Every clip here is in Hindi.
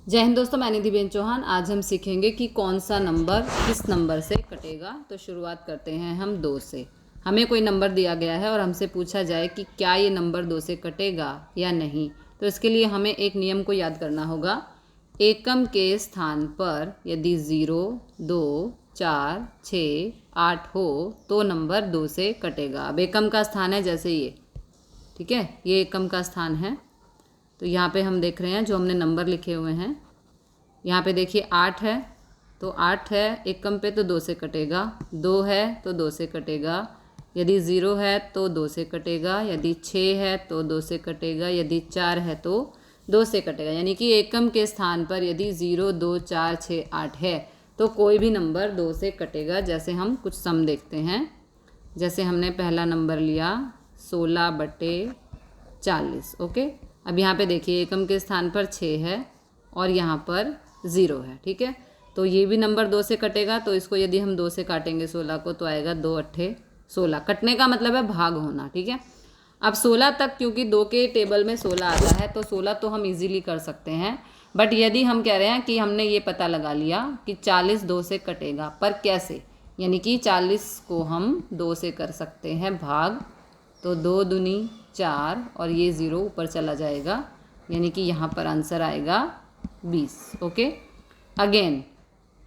जय हिंद दोस्तों, मैं निधिबेन चौहान। आज हम सीखेंगे कि कौन सा नंबर किस नंबर से कटेगा। तो शुरुआत करते हैं हम 2 से। हमें कोई नंबर दिया गया है और हमसे पूछा जाए कि क्या ये नंबर 2 से कटेगा या नहीं। तो इसके लिए हमें एक नियम को याद करना होगा। एकम के स्थान पर यदि 0, 2, 4, 6, 8 हो तो नंबर 2 से कटेगा। अब एकम का स्थान है जैसे ये, ठीक है, ये एकम का स्थान है। तो यहाँ पे हम देख रहे हैं जो हमने नंबर लिखे हुए हैं। यहाँ पे देखिए 8 है, तो 8 है एकम पे तो 2 से कटेगा। 2 है तो 2 से कटेगा। यदि 0 है तो 2 से कटेगा। यदि 6 है तो 2 से कटेगा। यदि 4 है तो 2 से कटेगा। यानी कि एकम के स्थान पर यदि 0, 2, 4, 6, 8 है तो कोई भी नंबर 2 से कटेगा। जैसे हम कुछ सम देखते हैं। जैसे हमने पहला नंबर लिया 16/40। ओके, अब यहाँ पे देखिए एकम के स्थान पर 6 है और यहाँ पर 0 है, ठीक है। तो ये भी नंबर 2 से कटेगा। तो इसको यदि हम 2 से काटेंगे 16 को तो आएगा 2 अट्ठे 16। कटने का मतलब है भाग होना, ठीक है। अब 16 तक क्योंकि 2 के टेबल में 16 आता है तो 16 तो हम इजीली कर सकते हैं। बट यदि हम कह रहे हैं कि हमने ये पता लगा लिया कि 40 2 से कटेगा, पर कैसे, यानी कि 40 को हम 2 से कर सकते हैं भाग। तो 2 दूनी 4 और ये 0 ऊपर चला जाएगा, यानी कि यहाँ पर आंसर आएगा 20। ओके, अगेन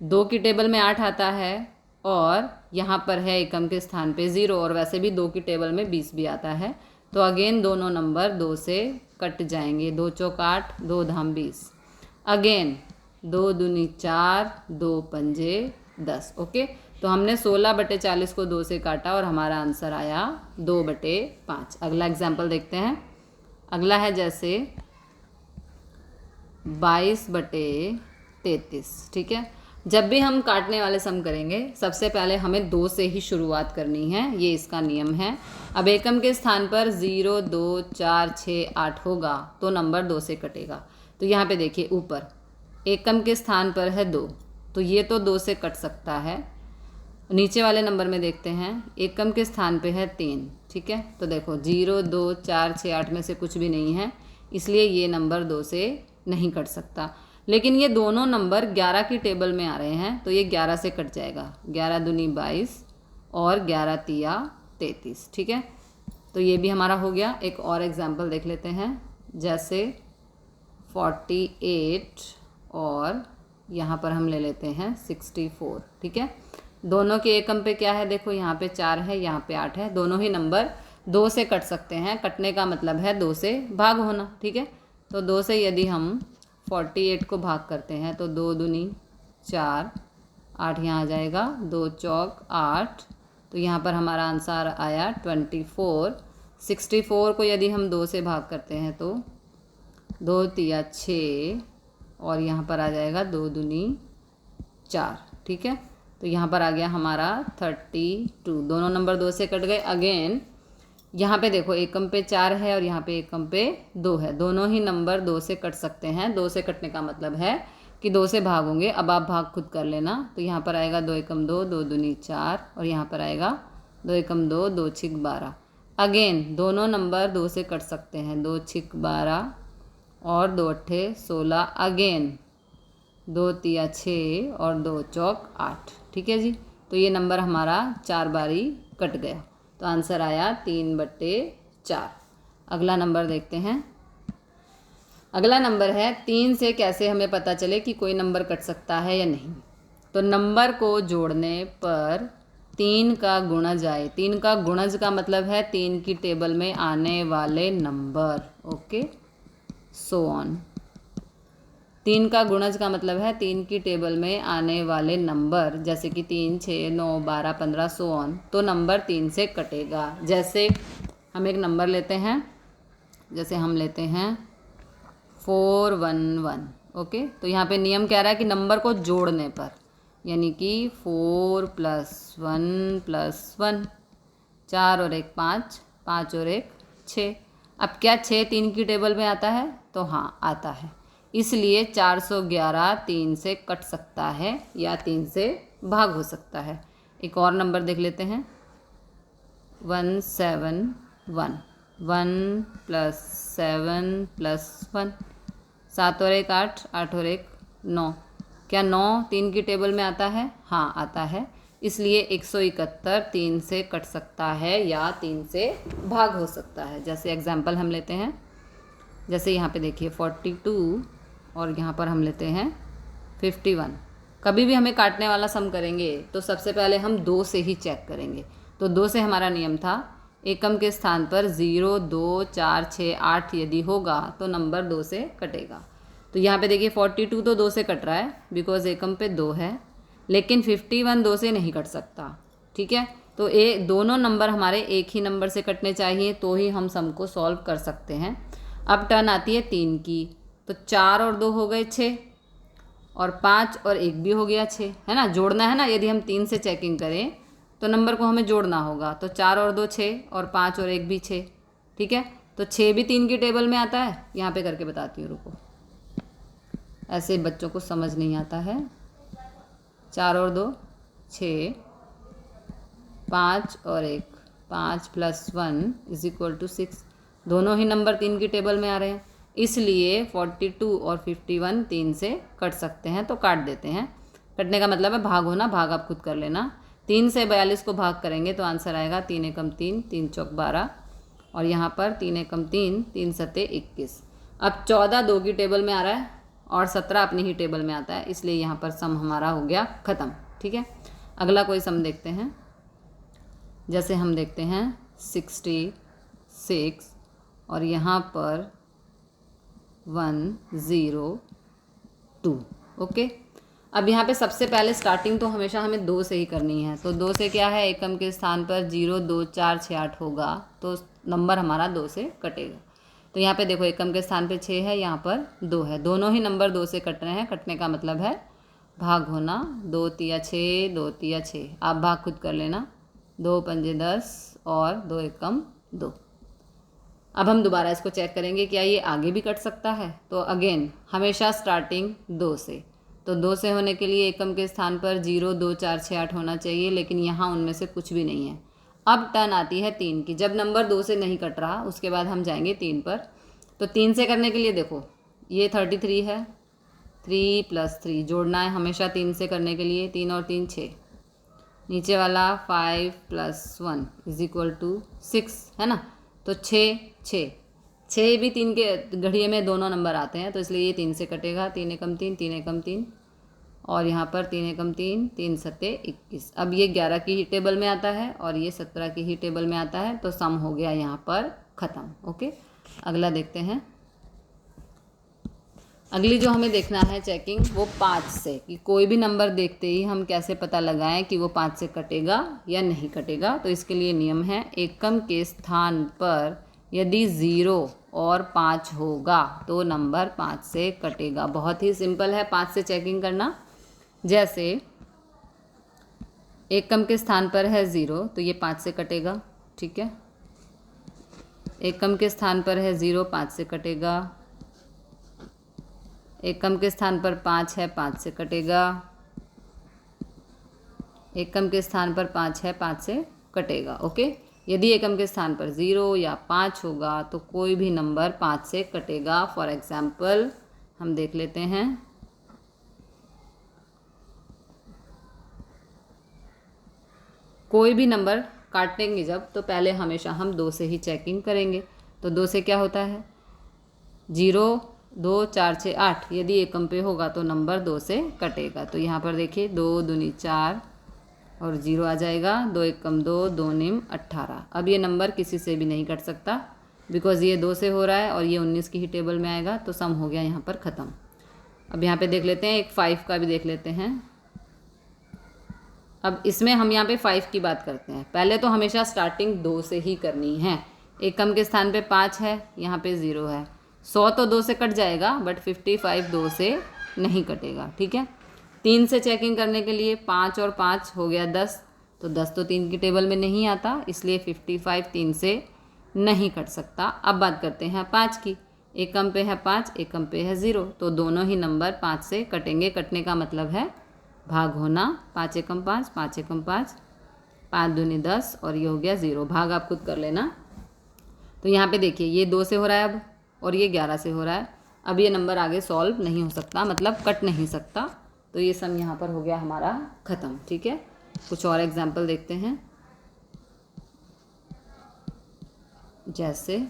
2 की टेबल में 8 आता है और यहाँ पर है एकम के स्थान पे 0, और वैसे भी 2 की टेबल में 20 भी आता है। तो अगेन दोनों नंबर 2 से कट जाएंगे। 2 चौक 8, 2 धाम 20। अगेन 2 दूनी 4, 2 पंजे 10। ओके, तो हमने 16/40 को 2 से काटा और हमारा आंसर आया 2/5। अगला एग्जाम्पल देखते हैं। अगला है जैसे 22/33, ठीक है। जब भी हम काटने वाले सम करेंगे सबसे पहले हमें 2 से ही शुरुआत करनी है, ये इसका नियम है। अब एकम के स्थान पर 0, 2, 4, 6, 8 होगा तो नंबर 2 से कटेगा। तो यहाँ पे देखिए ऊपर एकम के स्थान पर है 2, तो ये तो 2 से कट सकता है। नीचे वाले नंबर में देखते हैं एकम के स्थान पे है 3, ठीक है। तो देखो 0, 2, 4, 6, 8 में से कुछ भी नहीं है, इसलिए ये नंबर 2 से नहीं कट सकता। लेकिन ये दोनों नंबर 11 की टेबल में आ रहे हैं तो ये 11 से कट जाएगा। 11 दूनी 22 और 11 तिया 33, ठीक है। तो ये भी हमारा हो गया। एक और एग्जाम्पल देख लेते हैं। जैसे 48 और यहाँ पर हम ले लेते हैं 64, ठीक है। दोनों के एकम पे क्या है, देखो यहाँ पे 4 है, यहाँ पे 8 है। दोनों ही नंबर 2 से कट सकते हैं। कटने का मतलब है 2 से भाग होना, ठीक है। तो 2 से यदि हम 48 को भाग करते हैं तो 2 दूनी 4, 8 यहाँ आ जाएगा, 2 चौक 8। तो यहाँ पर हमारा आंसर आया 24। 64 को यदि हम 2 से भाग करते हैं तो 2 तिया 6 और यहाँ पर आ जाएगा 2 दूनी 4, ठीक है। तो यहाँ पर आ गया हमारा 32। दोनों नंबर 2 से कट गए। अगेन यहाँ पे देखो एकम पे 4 है और यहाँ पे एकम पे 2 है। दोनों ही नंबर 2 से कट सकते हैं। 2 से कटने का मतलब है कि 2 से भाग होंगे। अब आप भाग खुद कर लेना। तो यहाँ पर आएगा 2 एकम 2, 2 दूनी 4 और यहाँ पर आएगा 2 एकम 2, 2 छिक 12। अगेन दोनों नंबर 2 से कट सकते हैं। 2 छिक 12 और 2 अट्ठे 16। अगेन 2 तिया 6 और 2 चौक 8, ठीक है जी। तो ये नंबर हमारा 4 बारी कट गया। तो आंसर आया 3/4। अगला नंबर देखते हैं। अगला नंबर है 3 से कैसे हमें पता चले कि कोई नंबर कट सकता है या नहीं। तो नंबर को जोड़ने पर 3 का गुणज आए। 3 का गुणज का मतलब है 3 की टेबल में आने वाले नंबर। Okay, so on. 3 का गुणज का मतलब है 3 की टेबल में आने वाले नंबर, जैसे कि 3, 6, 9, 12, 15 सो ऑन। तो नंबर 3 से कटेगा। जैसे हम एक नंबर लेते हैं, जैसे हम लेते हैं 411। ओके, तो यहाँ पे नियम कह रहा है कि नंबर को जोड़ने पर, यानी कि 4 + 1 + 1, 4 और 1 5, 5 और 1 6। अब क्या 6 3 की टेबल में आता है? तो हाँ आता है, इसलिए 411 3 से कट सकता है या 3 से भाग हो सकता है। एक और नंबर देख लेते हैं 171। 1 + 7 + 1 7 और 1 8, 8 और 1 9। क्या 9 3 की टेबल में आता है? हाँ आता है, इसलिए 171 3 से कट सकता है या 3 से भाग हो सकता है। जैसे एग्जाम्पल हम लेते हैं, जैसे यहाँ पे देखिए 42 और यहाँ पर हम लेते हैं 51। कभी भी हमें काटने वाला सम करेंगे तो सबसे पहले हम 2 से ही चेक करेंगे। तो 2 से हमारा नियम था, एकम के स्थान पर 0 2 4 6 8 यदि होगा तो नंबर 2 से कटेगा। तो यहाँ पे देखिए 42 तो 2 से कट रहा है बिकॉज एकम पे 2 है, लेकिन 51 2 से नहीं कट सकता। ठीक है, तो दोनों नंबर हमारे एक ही नंबर से कटने चाहिए तो ही हम सम को सॉल्व कर सकते हैं। अब टर्न आती है 3 की, तो 4 और 2 हो गए 6 और 5 और 1 भी हो गया 6, है ना, जोड़ना है ना। यदि हम 3 से चेकिंग करें तो नंबर को हमें जोड़ना होगा, तो 4 और 2 6 और 5 और 1 भी 6। ठीक है, तो 6 भी 3 की टेबल में आता है। यहाँ पे करके बताती हूँ, रुको, ऐसे बच्चों को समझ नहीं आता है। 4 और 2 6, 5 और 1 5 + 1 = 6। दोनों ही नंबर 3 की टेबल में आ रहे हैं, इसलिए 42 और 51 3 से कट सकते हैं, तो काट देते हैं। कटने का मतलब है भाग होना, भाग आप खुद कर लेना। 3 से 42 को भाग करेंगे तो आंसर आएगा 3 एकम 3, 3 चौक 12 और यहाँ पर 3 एकम 3, 3 सत्ते 21। अब 14 2 की टेबल में आ रहा है और 17 अपनी ही टेबल में आता है, इसलिए यहाँ पर सम हमारा हो गया ख़त्म। ठीक है, अगला कोई सम देखते हैं। जैसे हम देखते हैं 66 और यहाँ पर 102। ओके, अब यहाँ पे सबसे पहले स्टार्टिंग तो हमेशा हमें 2 से ही करनी है। तो 2 से क्या है, एकम के स्थान पर 0 2 4 6 8 होगा तो नंबर हमारा 2 से कटेगा। तो यहाँ पे देखो एकम के स्थान पे 6 है, यहाँ पर 2 है, दोनों ही नंबर 2 से कट रहे हैं। कटने का मतलब है भाग होना, 2 तिया 6, 2 तिया 6। आप भाग खुद कर लेना, 2 पंजे 10 और 2 एकम 2। अब हम दोबारा इसको चेक करेंगे, क्या ये आगे भी कट सकता है। तो अगेन हमेशा स्टार्टिंग 2 से, तो 2 से होने के लिए एकम के स्थान पर 0 2 4 6 8 होना चाहिए, लेकिन यहाँ उनमें से कुछ भी नहीं है। अब टर्न आती है 3 की, जब नंबर 2 से नहीं कट रहा उसके बाद हम जाएंगे 3 पर। तो 3 से करने के लिए देखो ये 33 है, 3 + 3 जोड़ना है हमेशा 3 से करने के लिए, 3 और 3 6, नीचे वाला 5 + 1 = 6, है ना। तो 6 6 6 भी 3 के घड़िए में दोनों नंबर आते हैं, तो इसलिए ये 3 से कटेगा। 3 एकम 3, 3 एकम 3 और यहाँ पर 3 एकम 3, 3 सत्ते 21। अब ये 11 की ही टेबल में आता है और ये 17 की ही टेबल में आता है, तो सम हो गया यहाँ पर ख़त्म। ओके, अगला देखते हैं। अगली जो हमें देखना है चेकिंग, वो 5 से, कि कोई भी नंबर देखते ही हम कैसे पता लगाएं कि वो 5 से कटेगा या नहीं कटेगा। तो इसके लिए नियम है, एकम के स्थान पर यदि 0 और 5 होगा तो नंबर 5 से कटेगा। बहुत ही सिंपल है 5 से चेकिंग करना। जैसे एकम के स्थान पर है 0 तो ये 5 से कटेगा। ठीक है, एकम के स्थान पर है 0 5 से कटेगा। एकम के स्थान पर 5 है, 5 से कटेगा। एकम के स्थान पर 5 है, 5 से कटेगा। ओके, यदि एकम के स्थान पर 0 या 5 होगा तो कोई भी नंबर 5 से कटेगा। फॉर एग्जाम्पल हम देख लेते हैं, कोई भी नंबर काटेंगे जब, तो पहले हमेशा हम 2 से ही चेकिंग करेंगे। तो 2 से क्या होता है, 0 2 4 6 8, यदि एकम पे होगा तो नंबर 2 से कटेगा। तो यहाँ पर देखिए 2 दूनी 4 और 0 आ जाएगा, 2 एकम 2, 2 निम 18। अब ये नंबर किसी से भी नहीं कट सकता बिकॉज ये 2 से हो रहा है और ये 19 की ही टेबल में आएगा, तो सम हो गया यहाँ पर ख़त्म। अब यहाँ पे देख लेते हैं, एक 5 का भी देख लेते हैं। अब इसमें हम यहाँ पे 5 की बात करते हैं। पहले तो हमेशा स्टार्टिंग 2 से ही करनी है। एकम के स्थान पे 5 है, यहाँ पे 0 है। 100 तो 2 से कट जाएगा, बट 55 2 से नहीं कटेगा। ठीक है, 3 से चेकिंग करने के लिए 5 और 5 हो गया 10, तो 10 तो 3 की टेबल में नहीं आता, इसलिए 55 3 से नहीं कट सकता। अब बात करते हैं 5 की। एकम पे है 5, एकम पे है 0, तो दोनों ही नंबर 5 से कटेंगे। कटने का मतलब है भाग होना, 5 एकम 5, 5 एकम 5, 5 दूनी 10 और ये हो गया 0। भाग आप खुद कर लेना। तो यहाँ पे देखिए ये 2 से हो रहा है अब, और ये 11 से हो रहा है। अब ये नंबर आगे सॉल्व नहीं हो सकता, मतलब कट नहीं सकता। तो ये सम यहाँ पर हो गया हमारा ख़त्म। ठीक है, कुछ और एग्जाम्पल देखते हैं। जैसे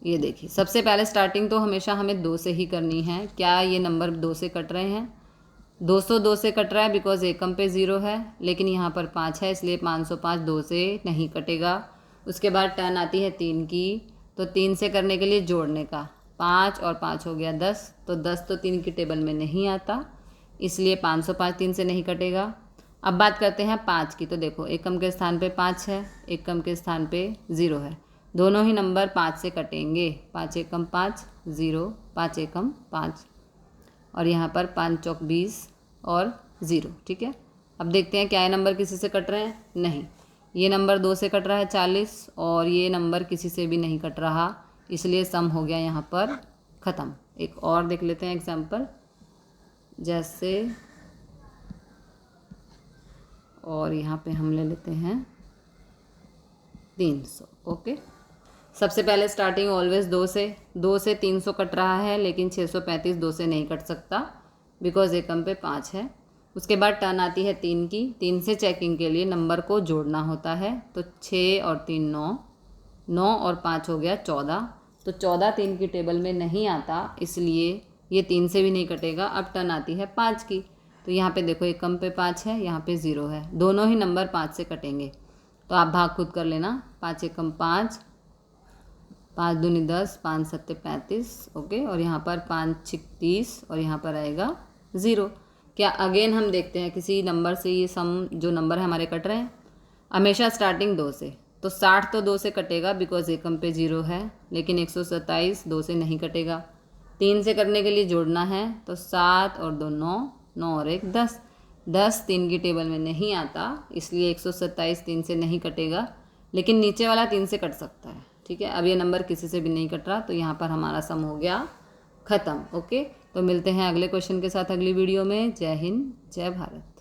ये देखिए, सबसे पहले स्टार्टिंग तो हमेशा हमें 2 से ही करनी है। क्या ये नंबर 2 से कट रहे हैं? 202 से कट रहा है बिकॉज एकम पे 0 है, लेकिन यहाँ पर 5 है इसलिए 505 2 से नहीं कटेगा। उसके बाद टर्न आती है 3 की, तो 3 से करने के लिए जोड़ने का, 5 और 5 हो गया 10, तो 10 तो 3 की टेबल में नहीं आता, इसलिए 505 3 से नहीं कटेगा। अब बात करते हैं 5 की, तो देखो एकम के स्थान पे 5 है, एकम के स्थान पे 0 है, दोनों ही नंबर 5 से कटेंगे। 5 एकम 5 0, 5 एकम 5, और यहाँ पर 5 चौक 20 और 0। ठीक है, अब देखते हैं क्या ये नंबर किसी से कट रहे हैं? नहीं। ये नंबर 2 से कट रहा है 40, और ये नंबर किसी से भी नहीं कट रहा, इसलिए सम हो गया यहाँ पर ख़त्म। एक और देख लेते हैं एग्जाम्पल, जैसे और यहाँ पे हम ले लेते हैं 300। ओके, सबसे पहले स्टार्टिंग ऑलवेज 2 से 300 कट रहा है, लेकिन 635 2 से नहीं कट सकता बिकॉज एकम पे 5 है। उसके बाद टर्न आती है 3 की, 3 से चेकिंग के लिए नंबर को जोड़ना होता है, तो 6 और 3 9, 9 और 5 हो गया 14, तो 14 3 की टेबल में नहीं आता, इसलिए ये 3 से भी नहीं कटेगा। अब टर्न आती है 5 की, तो यहाँ पे देखो एकम पे 5 है, यहाँ पे 0 है, दोनों ही नंबर 5 से कटेंगे, तो आप भाग खुद कर लेना। 5 एकम 5, 5 दूनी 10, 5 सत्ते 35। ओके, और यहाँ पर 5 छिक 30, और यहाँ पर आएगा 0। क्या अगेन हम देखते हैं किसी नंबर से ये सम जो नंबर है हमारे कट रहे हैं? हमेशा स्टार्टिंग 2 से, तो 60 तो 2 से कटेगा बिकॉज एकम पे 0 है, लेकिन 127 2 से नहीं कटेगा। 3 से करने के लिए जोड़ना है, तो 7 और 2 9, 9 और 1 10, 10 3 की टेबल में नहीं आता, इसलिए 127 3 से नहीं कटेगा, लेकिन नीचे वाला 3 से कट सकता है। ठीक है, अब ये नंबर किसी से भी नहीं कट रहा, तो यहाँ पर हमारा सम हो गया ख़त्म। ओके, तो मिलते हैं अगले क्वेश्चन के साथ अगली वीडियो में। जय हिंद, जय भारत।